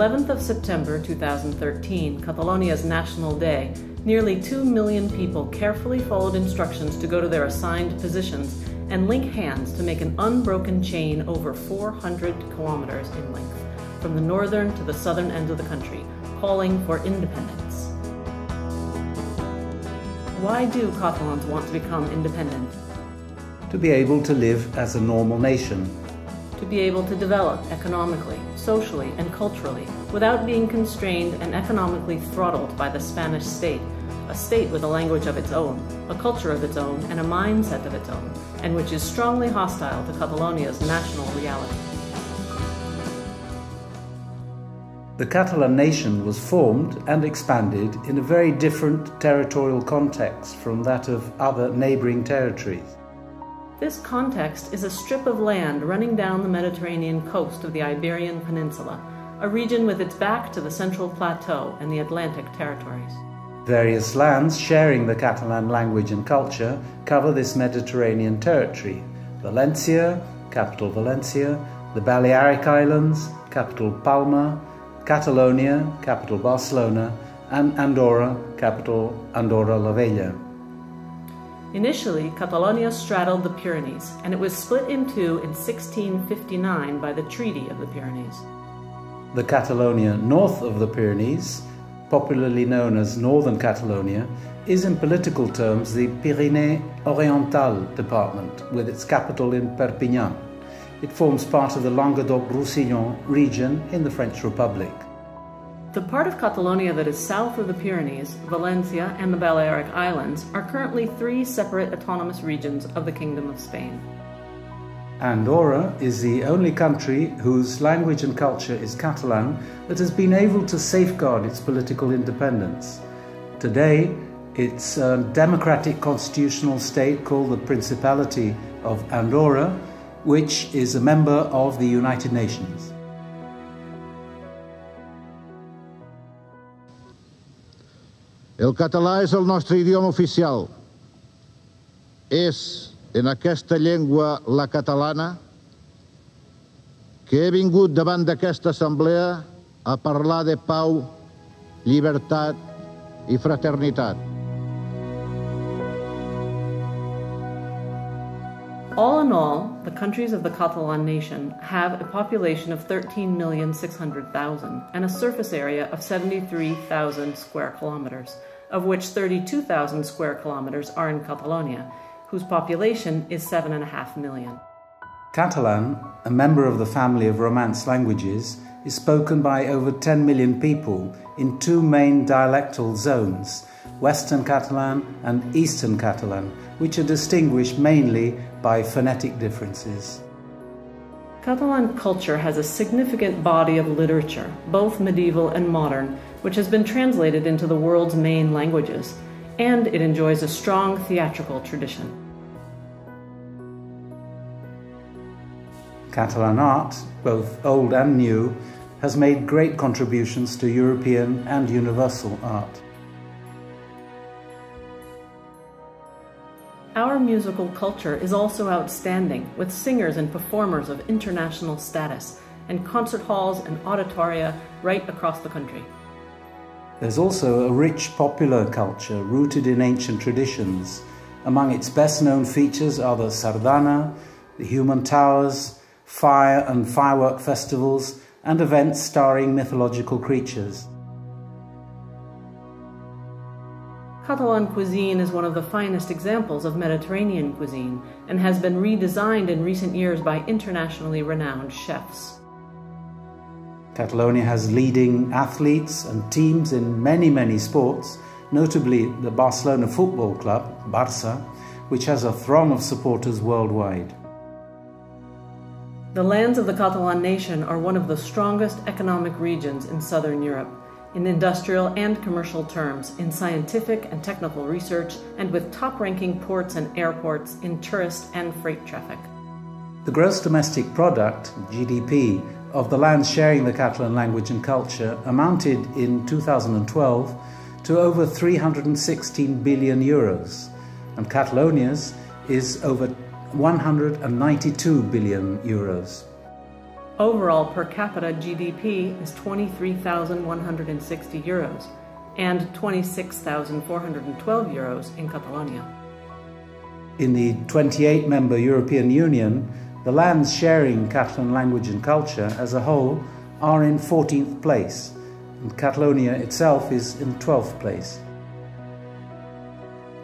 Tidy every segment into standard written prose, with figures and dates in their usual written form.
11th of September 2013, Catalonia's National Day, nearly 2 million people carefully followed instructions to go to their assigned positions and link hands to make an unbroken chain over 400 kilometers in length, from the northern to the southern end of the country, calling for independence. Why do Catalans want to become independent? To be able to live as a normal nation. To be able to develop economically, socially, and culturally without being constrained and economically throttled by the Spanish state, a state with a language of its own, a culture of its own, and a mindset of its own, and which is strongly hostile to Catalonia's national reality. The Catalan nation was formed and expanded in a very different territorial context from that of other neighboring territories. This context is a strip of land running down the Mediterranean coast of the Iberian Peninsula, a region with its back to the Central Plateau and the Atlantic territories. Various lands sharing the Catalan language and culture cover this Mediterranean territory: Valencia, capital Valencia, the Balearic Islands, capital Palma, Catalonia, capital Barcelona, and Andorra, capital Andorra la Vella. Initially, Catalonia straddled the Pyrenees, and it was split in two in 1659 by the Treaty of the Pyrenees. The Catalonia north of the Pyrenees, popularly known as Northern Catalonia, is in political terms the Pyrénées Oriental department, with its capital in Perpignan. It forms part of the Languedoc-Roussillon region in the French Republic. The part of Catalonia that is south of the Pyrenees, Valencia, and the Balearic Islands are currently three separate autonomous regions of the Kingdom of Spain. Andorra is the only country whose language and culture is Catalan that has been able to safeguard its political independence. Today, it's a democratic constitutional state called the Principality of Andorra, which is a member of the United Nations. El català és el nostre idioma oficial. És en aquesta llengua, la catalana, que he vingut davant d'aquesta assemblea a parlar de pau, llibertat i fraternitat. All in all, the countries of the Catalan nation have a population of 13,600,000 and a surface area of 73,000 square kilometers, of which 32,000 square kilometers are in Catalonia, whose population is 7.5 million. Catalan, a member of the family of Romance languages, is spoken by over 10 million people in two main dialectal zones, Western Catalan and Eastern Catalan, which are distinguished mainly by phonetic differences. Catalan culture has a significant body of literature, both medieval and modern, which has been translated into the world's main languages, and it enjoys a strong theatrical tradition. Catalan art, both old and new, has made great contributions to European and universal art. Our musical culture is also outstanding, with singers and performers of international status, and concert halls and auditoria right across the country. There's also a rich popular culture rooted in ancient traditions. Among its best-known features are the sardana, the human towers, fire and firework festivals, and events starring mythological creatures. Catalan cuisine is one of the finest examples of Mediterranean cuisine and has been redesigned in recent years by internationally renowned chefs. Catalonia has leading athletes and teams in many sports, notably the Barcelona football club, Barça, which has a throng of supporters worldwide. The lands of the Catalan nation are one of the strongest economic regions in southern Europe, in industrial and commercial terms, in scientific and technical research, and with top-ranking ports and airports in tourist and freight traffic. The gross domestic product, GDP, of the lands sharing the Catalan language and culture amounted in 2012 to over 316 billion euros, and Catalonia's is over 192 billion euros. Overall per capita GDP is €23,160 and €26,412 in Catalonia. In the 28-member European Union, the lands sharing Catalan language and culture as a whole are in 14th place, and Catalonia itself is in 12th place.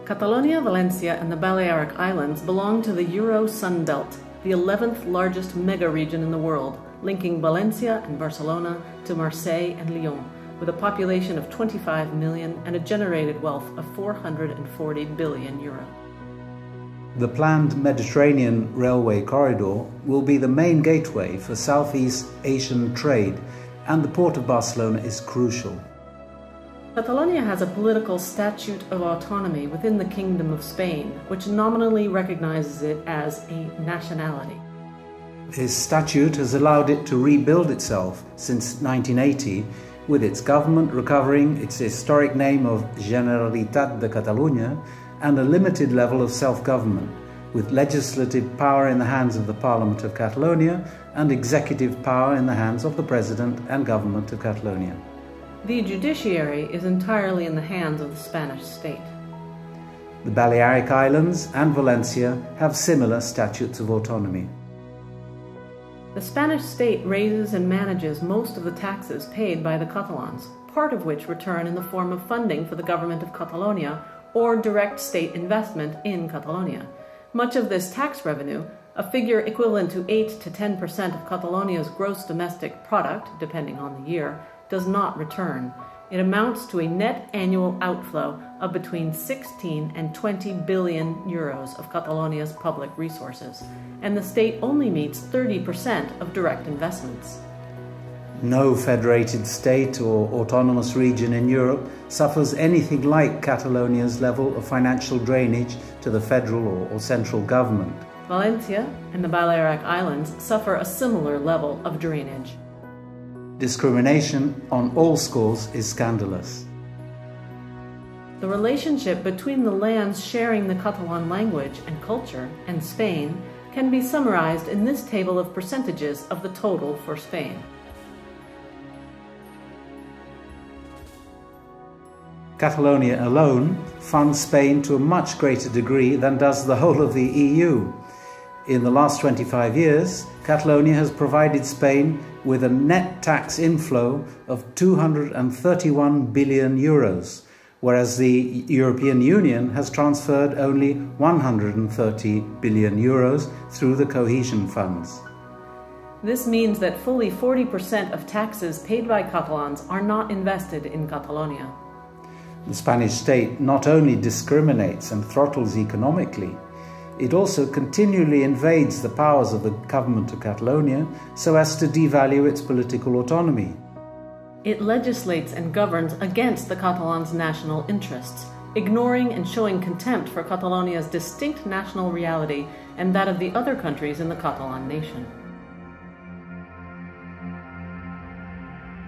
Catalonia, Valencia, and the Balearic Islands belong to the Euro Sun Belt, the 11th largest mega-region in the world, linking Valencia and Barcelona to Marseille and Lyon, with a population of 25 million and a generated wealth of €440 billion. The planned Mediterranean railway corridor will be the main gateway for Southeast Asian trade, and the port of Barcelona is crucial. Catalonia has a political statute of autonomy within the Kingdom of Spain, which nominally recognizes it as a nationality. His statute has allowed it to rebuild itself since 1980, with its government recovering its historic name of Generalitat de Catalunya and a limited level of self-government, with legislative power in the hands of the Parliament of Catalonia and executive power in the hands of the President and Government of Catalonia. The judiciary is entirely in the hands of the Spanish state. The Balearic Islands and Valencia have similar statutes of autonomy. The Spanish state raises and manages most of the taxes paid by the Catalans, part of which return in the form of funding for the government of Catalonia or direct state investment in Catalonia. Much of this tax revenue, a figure equivalent to 8 to 10% of Catalonia's gross domestic product, depending on the year, does not return. It amounts to a net annual outflow of between 16 and 20 billion euros of Catalonia's public resources, and the state only meets 30% of direct investments. No federated state or autonomous region in Europe suffers anything like Catalonia's level of financial drainage to the federal or central government. Valencia and the Balearic Islands suffer a similar level of drainage. Discrimination on all scores is scandalous. The relationship between the lands sharing the Catalan language and culture and Spain can be summarized in this table of percentages of the total for Spain. Catalonia alone funds Spain to a much greater degree than does the whole of the EU. In the last 25 years, Catalonia has provided Spain with a net tax inflow of 231 billion euros, whereas the European Union has transferred only 130 billion euros through the cohesion funds. This means that fully 40% of taxes paid by Catalans are not invested in Catalonia. The Spanish state not only discriminates and throttles economically, it also continually invades the powers of the government of Catalonia so as to devalue its political autonomy. It legislates and governs against the Catalans' national interests, ignoring and showing contempt for Catalonia's distinct national reality and that of the other countries in the Catalan nation.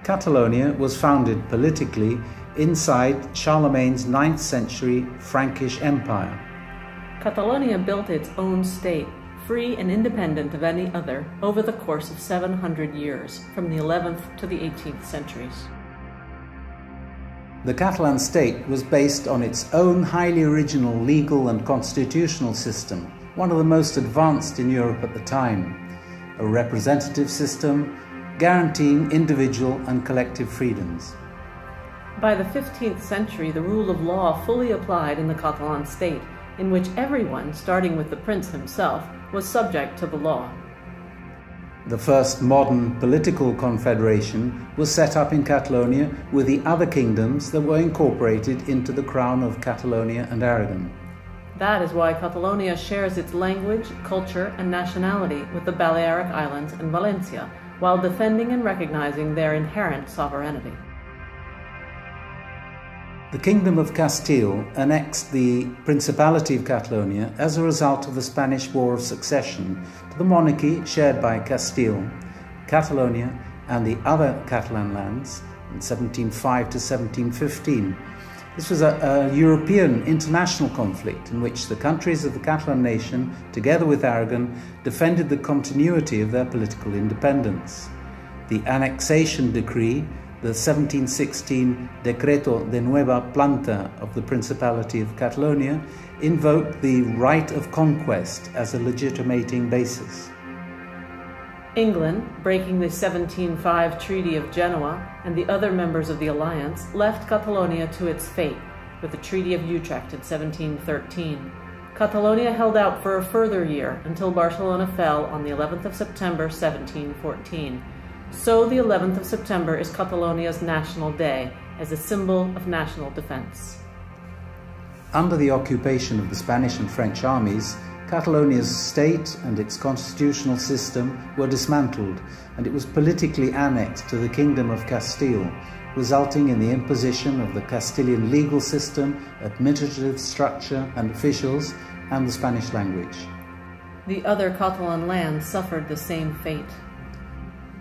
Catalonia was founded politically inside Charlemagne's 9th century Frankish Empire. Catalonia built its own state, free and independent of any other, over the course of 700 years, from the 11th to the 18th centuries. The Catalan state was based on its own highly original legal and constitutional system, one of the most advanced in Europe at the time, a representative system guaranteeing individual and collective freedoms. By the 15th century, the rule of law fully applied in the Catalan state, in which everyone, starting with the prince himself, was subject to the law. The first modern political confederation was set up in Catalonia with the other kingdoms that were incorporated into the Crown of Catalonia and Aragon. That is why Catalonia shares its language, culture, and nationality with the Balearic Islands and Valencia, while defending and recognizing their inherent sovereignty. The Kingdom of Castile annexed the Principality of Catalonia as a result of the Spanish War of Succession to the monarchy shared by Castile, Catalonia, and the other Catalan lands in 1705 to 1715, This was a European international conflict in which the countries of the Catalan nation, together with Aragon, defended the continuity of their political independence. The annexation decree, the 1716 Decreto de Nueva Planta of the Principality of Catalonia, invoked the right of conquest as a legitimating basis. England, breaking the 1705 Treaty of Genoa, and the other members of the alliance left Catalonia to its fate with the Treaty of Utrecht in 1713. Catalonia held out for a further year until Barcelona fell on the 11th of September 1714. So the 11th of September is Catalonia's National Day as a symbol of national defense. Under the occupation of the Spanish and French armies, Catalonia's state and its constitutional system were dismantled, and it was politically annexed to the Kingdom of Castile, resulting in the imposition of the Castilian legal system, administrative structure and officials, and the Spanish language. The other Catalan lands suffered the same fate.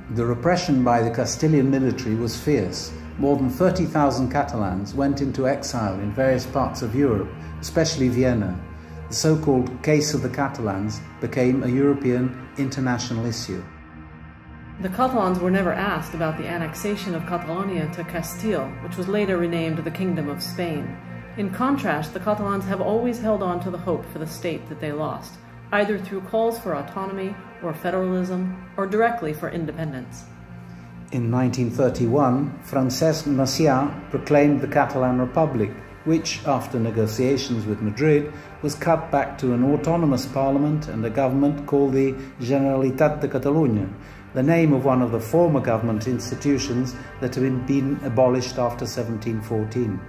The repression by the Castilian military was fierce. More than 30,000 Catalans went into exile in various parts of Europe, especially Vienna. The so-called Case of the Catalans became a European international issue. The Catalans were never asked about the annexation of Catalonia to Castile, which was later renamed the Kingdom of Spain. In contrast, the Catalans have always held on to the hope for the state that they lost, either through calls for autonomy or federalism, or directly for independence. In 1931, Francesc Macià proclaimed the Catalan Republic, which, after negotiations with Madrid, was cut back to an autonomous parliament and a government called the Generalitat de Catalunya, the name of one of the former government institutions that had been abolished after 1714.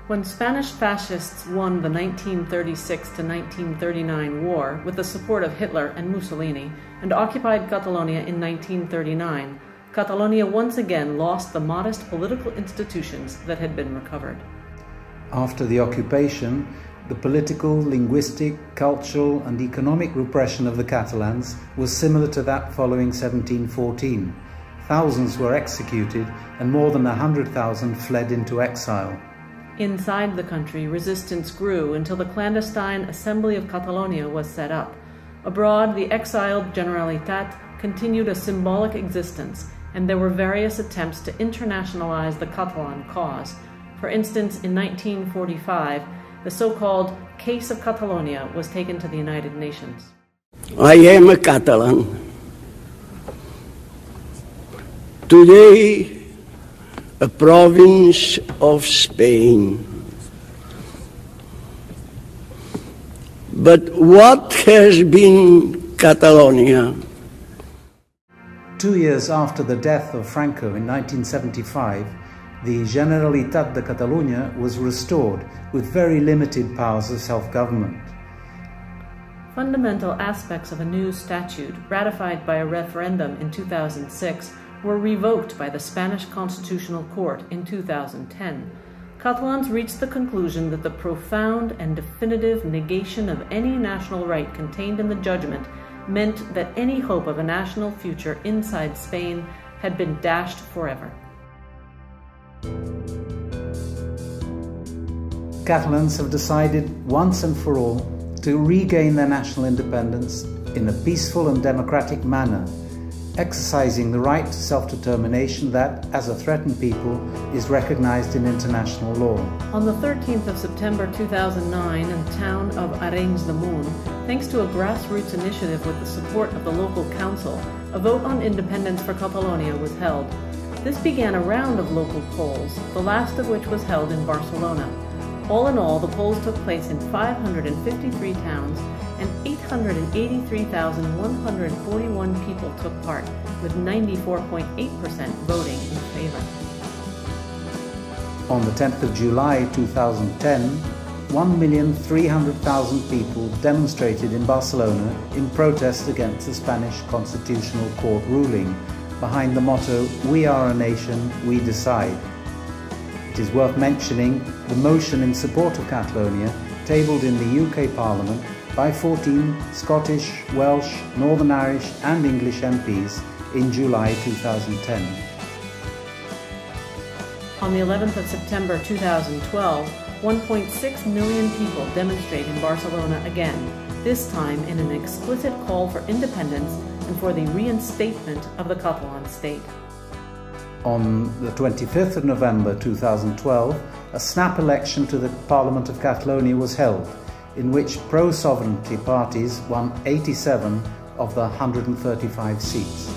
When Spanish fascists won the 1936 to 1939 war with the support of Hitler and Mussolini and occupied Catalonia in 1939, Catalonia once again lost the modest political institutions that had been recovered. After the occupation, the political, linguistic, cultural and economic repression of the Catalans was similar to that following 1714. Thousands were executed and more than 100,000 fled into exile. Inside the country, resistance grew until the clandestine Assembly of Catalonia was set up. Abroad, the exiled Generalitat continued a symbolic existence, and there were various attempts to internationalize the Catalan cause. For instance, in 1945, the so-called Case of Catalonia was taken to the United Nations. I am a Catalan. Today, a province of Spain. But what has been Catalonia? 2 years after the death of Franco in 1975, the Generalitat de Catalunya was restored with very limited powers of self-government. Fundamental aspects of a new statute, ratified by a referendum in 2006, were revoked by the Spanish Constitutional Court in 2010. Catalans reached the conclusion that the profound and definitive negation of any national right contained in the judgment meant that any hope of a national future inside Spain had been dashed forever. Catalans have decided once and for all to regain their national independence in a peaceful and democratic manner, exercising the right to self-determination that, as a threatened people, is recognized in international law. On the 13th of September 2009 in the town of Arenys de Munt, thanks to a grassroots initiative with the support of the local council, a vote on independence for Catalonia was held. This began a round of local polls, the last of which was held in Barcelona. All in all, the polls took place in 553 towns, and 883,141 people took part, with 94.8% voting in favor. On the 10th of July 2010, 1,300,000 people demonstrated in Barcelona in protest against the Spanish Constitutional Court ruling, behind the motto, "We are a nation, we decide." It is worth mentioning the motion in support of Catalonia, tabled in the UK Parliament by 14 Scottish, Welsh, Northern Irish and English MPs in July 2010. On the 11th of September 2012, 1.6 million people demonstrate in Barcelona again, this time in an explicit call for independence and for the reinstatement of the Catalan state. On the 25th of November 2012, a snap election to the Parliament of Catalonia was held, in which pro-sovereignty parties won 87 of the 135 seats.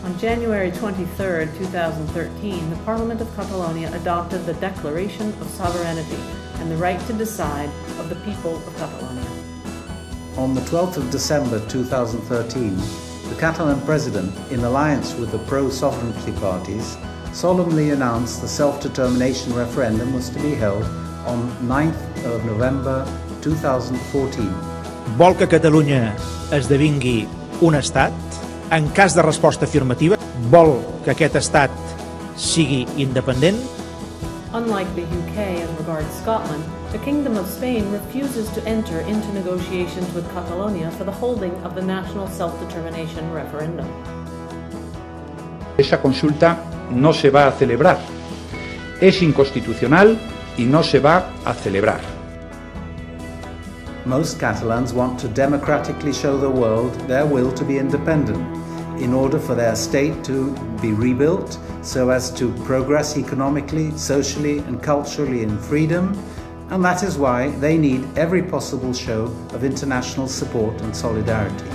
On January 23, 2013, the Parliament of Catalonia adopted the Declaration of Sovereignty and the right to decide of the people of Catalonia. On the 12th of December 2013, the Catalan president, in alliance with the pro-sovereignty parties, solemnly announced the self-determination referendum was to be held on 9th of November 2014. Vol que Catalunya esdevingui un estat? En cas de resposta afirmativa, vol que aquest estat sigui independent? Unlike the UK as regards Scotland, the Kingdom of Spain refuses to enter into negotiations with Catalonia for the holding of the national self-determination referendum. Esa consulta no se va a celebrar. Es inconstitucional y no se va a celebrar. Most Catalans want to democratically show the world their will to be independent, in order for their state to be rebuilt so as to progress economically, socially and culturally in freedom, and that is why they need every possible show of international support and solidarity.